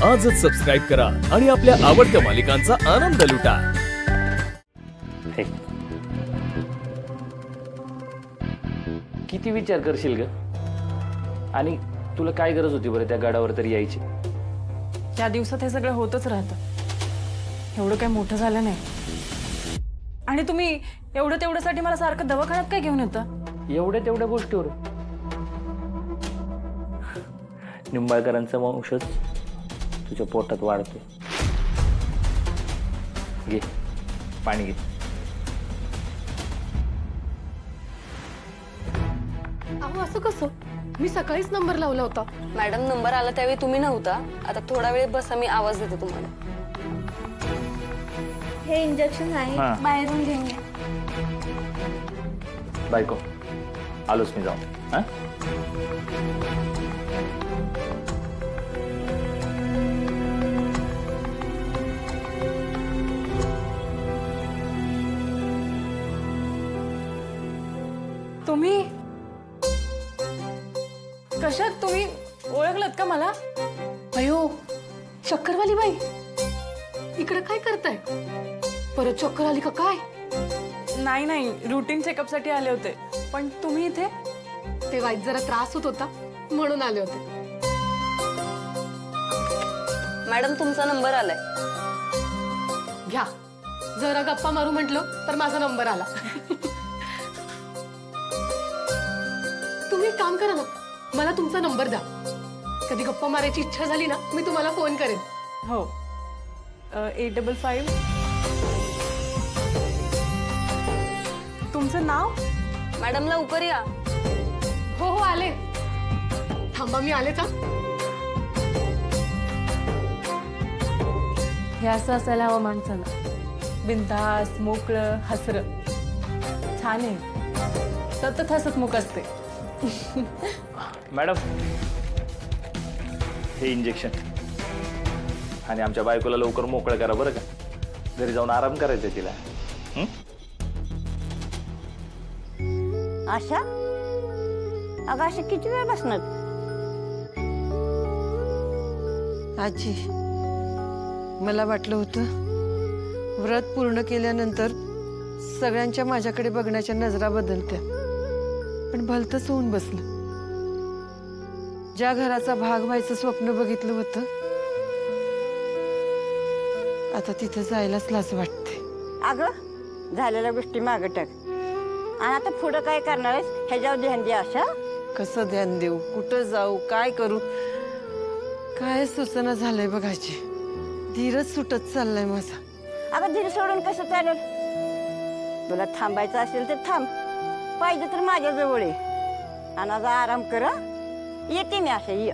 आजच सबस्क्राईब करा आणि आपल्या आवडत्या मालिकांचा आनंद लुटा। किती विचार करशील ग? आणि तुला काय गरज होती बरं त्या गाडावर तरी यायची? त्या दिवसात हे सगळं होतच राहतं, एवढं काही मोठं झालं नाही। आणि तुम्ही एवढं तेवढ्यासाठी मला सारखं दवाखान्यात काय घेऊन येता? एवढ्या तेवढ्या गोष्टीवर निंबाळकरांचा वंशच तुझ्या पोटात वाढतो। घे पाणी घे। अहो असं कसं? मी सकाळीच नंबर लावला होता। मॅडम नंबर आला त्यावेळी तुम्ही नव्हता। आता थोडा वेळ बसा, मी आवाज देते तुम्हाला। हे इंजेक्शन आहे, बाहेरून घेऊन घ्या। बायको आलोच मी जाऊन। हा तुम्ही कशात? तुम्ही ओळखलत का मला? अयो चक्करवाली बाई, इकडे काय करताय? परत चक्कर आली का काय? नाही नाही, रूटीन चेकअप साठी आले होते। पण तुम्ही इथे? ते वाईट जरा त्रास होत होता म्हणून आले होते। मॅडम तुमचा नंबर आलाय, घ्या। जरा गप्पा मारू म्हटलं तर माझा नंबर आला। तुम्ही एक काम करा ना, मला तुमचा नंबर द्या। कधी गप्पा मारायची इच्छा झाली ना, मी तुम्हाला फोन करेन। हो 855। तुमचं नाव? मॅडम लवकर या। हो हो आले, थांबा मी आले। हे असं असायला हवं माणसाला, बिनधास्त मोकळं हसरं। छान आहे, सतत हसतमुख असते। मॅडम हे इंजेक्शन, आणि आमच्या बायकोला लवकर मोकळं करा बरं का, घरी जाऊन आराम करायचा तिला। आशा, अगं आशा किती वेळ बसणार? आजी, मला वाटलं होतं व्रत पूर्ण केल्यानंतर सगळ्यांच्या माझ्याकडे बघण्याच्या नजरा बदलत्या, पण भलतंच होऊन बसलं। ज्या घराचा भाग व्हायचं स्वप्न बघितलं होतं, आता तिथं जायलाच लाज वाटते। अगं झालेल्या गोष्टी मागे टाक आणि आता पुढे काय करणार आहेस ह्याच्यावर ध्यान दे आशा। कसं ध्यान देऊ, कुठं जाऊ, काय करू, काय सुचना झालंय बघ आजी। धीरच सुटत चाललाय माझा। अगं धीर सोडून कसं चालेल? तुला थांबायचं असेल तर थांब, पाहिजे तर माझ्या जवळ ये आणि आज आराम कर। येते मी आशा, ये।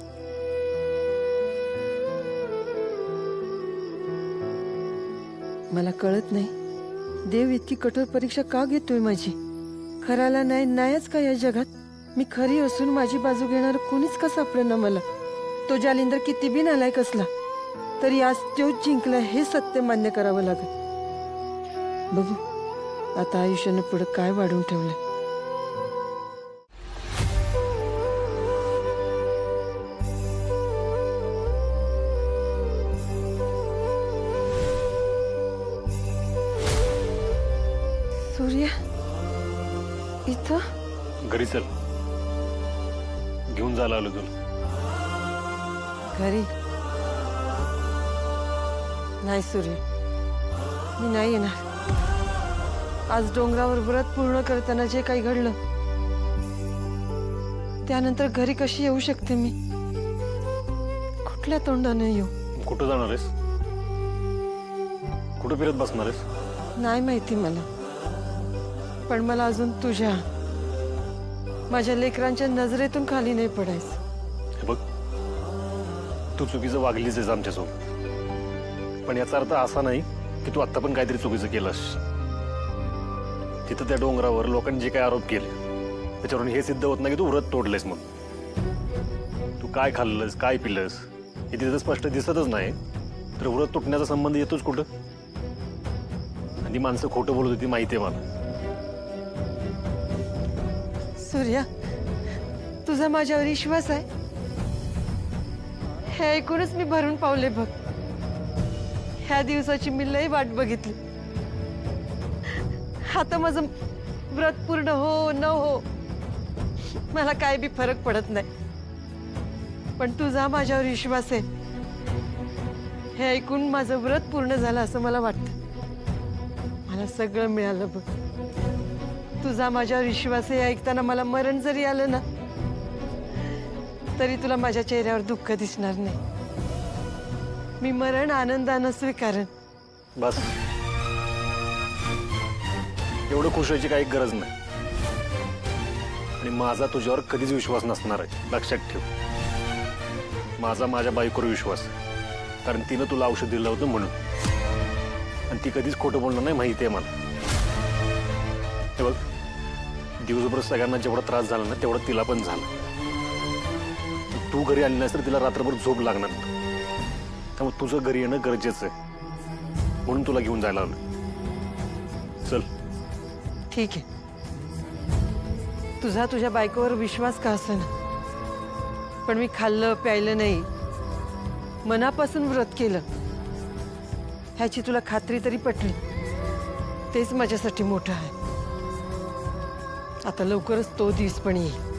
मला कळत नाही देव इतकी कठोर परीक्षा का घेतोय माझी? खराला नाही नाहीच का या जगात? मी खरी असून माझी बाजू घेणार कोणीच का सापडेना मला। तो जालिंदर किती बी नालायक असला तरी आज तोच जिंकला हे सत्य मान्य करावं लागेल। बघू आता आयुष्यानं पुढे काय वाढून ठेवलंय। सूर्या इथं? घरी चल, घेऊन जायला आलो तुला। घरी नाही सूर्य, मी नाही येणार। आज डोंगरावर व्रत पूर्ण करताना जे काही घडलं त्यानंतर घरी कशी येऊ शकते मी? कुठल्या तोंडाने येऊ? कुठं जाणार आहेस? कुठं फिरत बसणार आहेस? नाही माहिती मला, पण मला अजून तुझ्या माझ्या लेकरांच्या नजरेतून खाली नाही पडायचं। हे बघ, तू चुकीचं वागलीच आहेस आमच्यासोबत, पण याचा अर्थ असा नाही की तू आता पण काहीतरी चुकीचं केलंस। तिथं त्या डोंगरावर लोकांनी जे काही आरोप केले त्याच्यावरून हे सिद्ध होत नाही की तू व्रत तोडलेस म्हणून। तू काय खाल्लंस, काय पिलंस हे तिथं स्पष्ट दिसतच नाही, तर व्रत तुटण्याचा संबंध येतोच कुठं? आणि ती माणसं खोटं बोलत होती माहिती आहे मला। सूर्या, तुझा माझ्यावर विश्वास आहे? हे ऐकूनच मी भरून पावले बघ. ह्या दिवसाची मी लई वाट बघितली. आता माझं व्रत पूर्ण हो न हो मला काय बी फरक पडत नाही, पण तुझा माझ्यावर विश्वास आहे हे ऐकून माझं व्रत पूर्ण झालं असं मला वाटतं. मला सगळं मिळालं बघ. तुझा माझ्यावर विश्वास आहे ऐकताना मला मरण जरी आलं ना तरी तुला माझ्या चेहऱ्यावर दुःख दिसणार नाही. मी मरण आनंदानं स्वीकारेन. बस, एवढं खुश व्हायची काही गरज नाही. आणि माझा तुझ्यावर कधीच विश्वास नसणार आहे, लक्षात ठेव. माझा माझ्या बायकोवर विश्वास, कारण तिनं तुला औषध दिलं होतं म्हणून. आणि ती कधीच खोटं बोलणार नाही, माहिती आहे मला. हे बघ, दिवसभर सगळ्यांना जेवढा त्रास झाला ना तेवढा तिला पण झाला. तू घरी आली नाहीस तर तिला रात्रभर झोप लागणार. त्यामुळे तुझं घरी येणं गरजेचं आहे, म्हणून तुला घेऊन जायला आलं. चल. ठीक आहे, तुझा तुझ्या बायकोवर विश्वास का असेना, पण मी खाल्लं प्यायलं नाही, मनापासून व्रत केलं ह्याची तुला खात्री तरी पटली. तेच माझ्यासाठी मोठं आहे. आता लवकरच तो दिवस पण येईल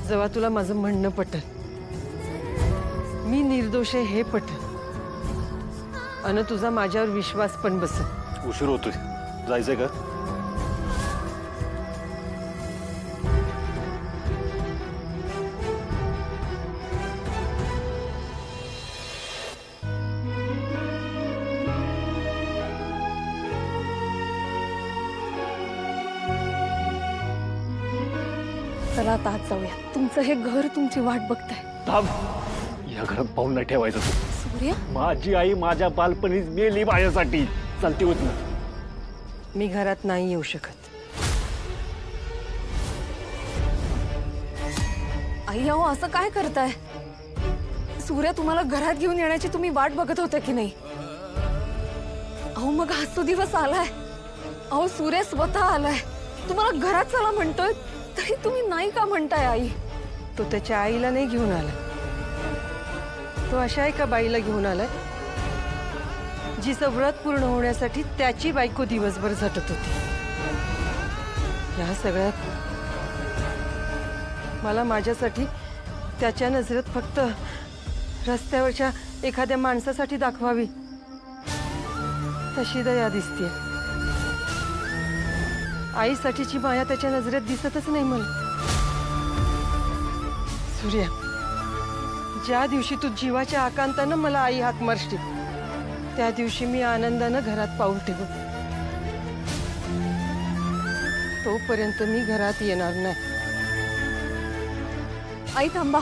जेव्हा तुला माझं म्हणणं पटेल, मी निर्दोष आहे हे पटेल, आणि तुझा माझ्यावर विश्वास पण बसेल. उशीर होतोय, जायचंय का? चला आता आत जाऊया. तुमचं हे घर तुमची वाट बघताय. थांब, या घरात पाऊल नाही ठेवायचं तू. सूर्या, माझी आई माझ्या बालपणीच मेली माझ्यासाठी. चालती होत ना. मी घरात नाही येऊ शकत. आई अहो असं काय करताय? सूर्या तुम्हाला घरात घेऊन येण्याची तुम्ही वाट बघत होता की नाही? अहो मग आज तो दिवस आलाय. अहो सूर्य स्वतः आलाय, तुम्हाला घरात चला म्हणतोय, तरी तुम्ही नाही का म्हणताय आई? तो त्याच्या आईला नाही घेऊन आला. तो अशा एका बाईला घेऊन आलाय जिचं व्रत पूर्ण होण्यासाठी त्याची बायको दिवसभर झटत होती. या सगळ्यात मला माझ्यासाठी त्याच्या नजरेत फक्त रस्त्यावरच्या एखाद्या माणसासाठी दाखवावी तशी दया दिसते. आईसाठीची माया त्याच्या नजरेत दिसतच नाही मला. सूर्या, ज्या दिवशी तू जीवाच्या आकांतानं मला आई हाक मारशील त्या दिवशी मी आनंदानं घरात पाऊल ठेवू. तोपर्यंत मी घरात येणार नाही. आई थांबा.